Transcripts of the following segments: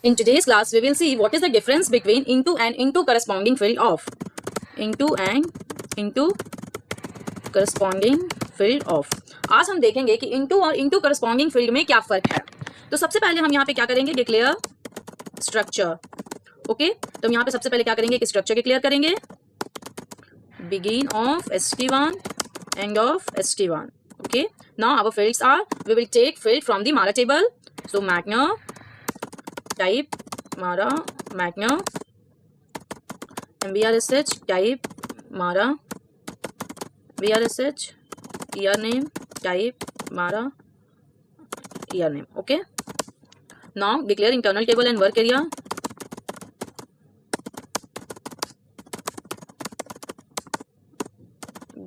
In today's class, we will see what is the difference between into and into corresponding field of. Into and into corresponding field of. आज हम देखेंगे कि into और into corresponding field में क्या फर्क है. तो सबसे पहले हम यहाँ पे क्या करेंगे, डिक्लेयर स्ट्रक्चर. ओके, तो हम यहाँ पे सबसे पहले क्या करेंगे कि स्ट्रक्चर डिक्लेयर करेंगे. Begin of st1, end of st1. Okay, now our fields are, we will take field from the Mara table. So Magna, type Mara, Magna, MBRSH, type Mara, BRSH, year name, type Mara, year name. Okay, now declare internal table and work area.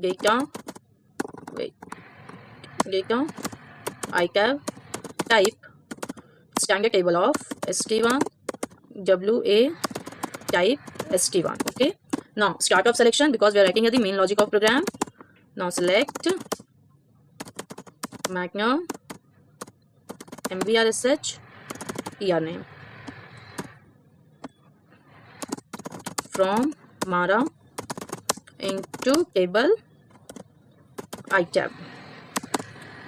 Data ICAV, type standard table of st1 WA, type st1. Okay, now start of selection, because we are writing here the main logic of program. Now select Magna, MBRSH, year name from Mara into table ICAV.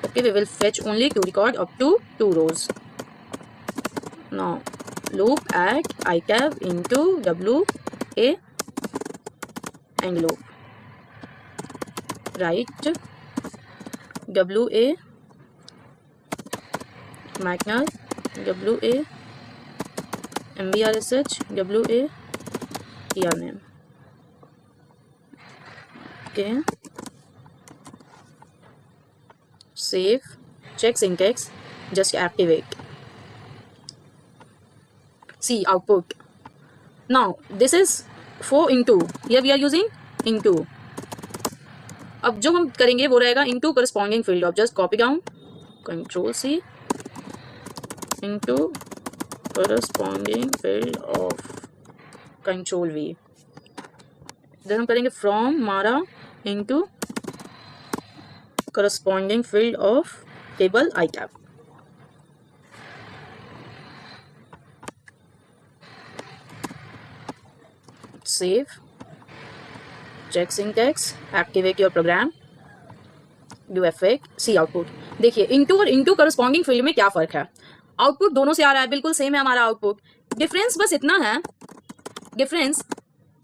Okay, we will fetch only to record up to 2 rows. Now loop at ICAV into WA and loop. Write WA Magna, WA MBRSH, WA year name. Okay, save, check syntax, just activate. See output. Now this is for into, here we are using into. अब जो हम करेंगे वो रहेगा into corresponding field of. Just copy down, Control C, into corresponding field of, Control V. then हम करेंगे from Mara into corresponding field of table ICAV. Save, check syntax, activate your program, do effect, see output. देखिए into और into corresponding field में क्या फर्क है. Output दोनों से आ रहा है, बिल्कुल सेम है हमारा आउटपुट. डिफरेंस बस इतना है, डिफरेंस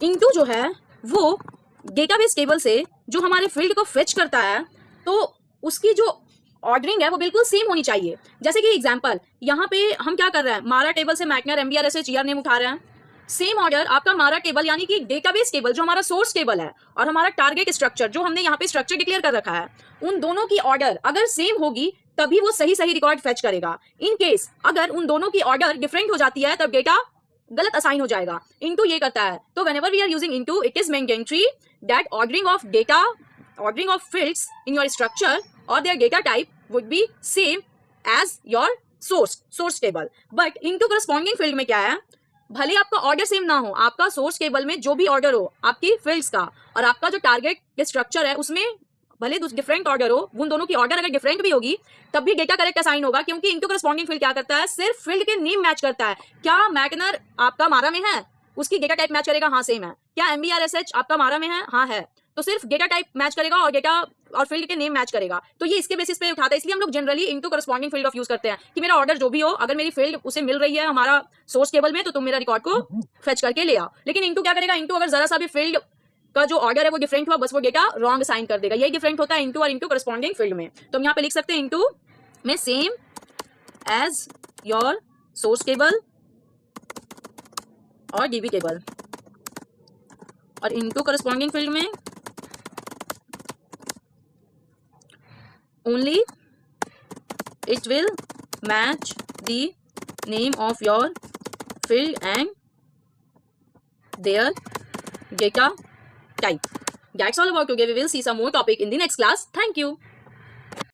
into जो है वो डेटाबेस टेबल से जो हमारे फील्ड को फेच करता है, तो उसकी जो ऑर्डरिंग है वो बिल्कुल सेम होनी चाहिए. जैसे कि एग्जांपल यहाँ पे हम क्या कर रहे हैं, मारा टेबल से मैग्नर MBRSH ईयर नेम उठा रहे हैं. सेम ऑर्डर आपका मारा टेबल यानी कि डेटाबेस टेबल जो हमारा सोर्स टेबल है और हमारा टारगेट स्ट्रक्चर जो हमने यहाँ पे स्ट्रक्चर डिक्लेयर कर रखा है, उन दोनों की ऑर्डर अगर सेम होगी तभी वो सही सही रिकॉर्ड फेच करेगा. इन केस अगर उन दोनों की ऑर्डर डिफरेंट हो जाती है तब डेटा गलत असाइन हो जाएगा. इनटू ये करता है. तो whenever we are using into, it is mandatory that ordering of data, ordering of fields in your structure or their data type would be same as your source table. But into corresponding field में क्या है, भले आपका order same ना हो, आपका source table में जो भी ऑर्डर हो आपकी फील्ड्स का और आपका जो टारगेट स्ट्रक्चर है उसमें भले डिफरेंट ऑर्डर हो, उन दोनों की ऑर्डर अगर डिफरेंट भी होगी तब भी डेटा करेक्ट असाइन होगा, क्योंकि इनटू करस्पॉन्डिंग फील्ड क्या करता है, सिर्फ फील्ड के नेम मैच करता है. क्या मैग्नर आपका मारा में है, उसकी डेटा टाइप मैच करेगा, हाँ सेम है. क्या MBRSH आपका मारा में है, हाँ है. तो सिर्फ डेटा टाइप मैच करेगा और डेटा और फील्ड के नेम मैच करेगा. तो ये इसके बेसिस पे उठाता है. इसलिए हम लोग generally into corresponding field of use करते हैं कि मेरा ऑर्डर जो भी हो, अगर मेरी फील्ड उसे मिल रही है हमारा सोर्स टेबल में, तो तुम मेरा रिकॉर्ड को फेच करके ले आओ. लेकिन इनटू क्या करेगा, इनटू अगर जरा सा भी फील्ड का जो ऑर्डर है वो डिफरेंट हुआ, बस वो डेटा रॉन्ग असाइन कर देगा. यही डिफरेंट होता है इनटू और इनटू करस्पॉन्डिंग फील्ड में. तो हम यहाँ पे लिख सकते हैं इनटू में same as your source table और DB टेबल, और इनटू करस्पॉन्डिंग फील्ड में only it will match the name of your field and their data type. That's all about today. We will see some more topic in the next class. Thank you.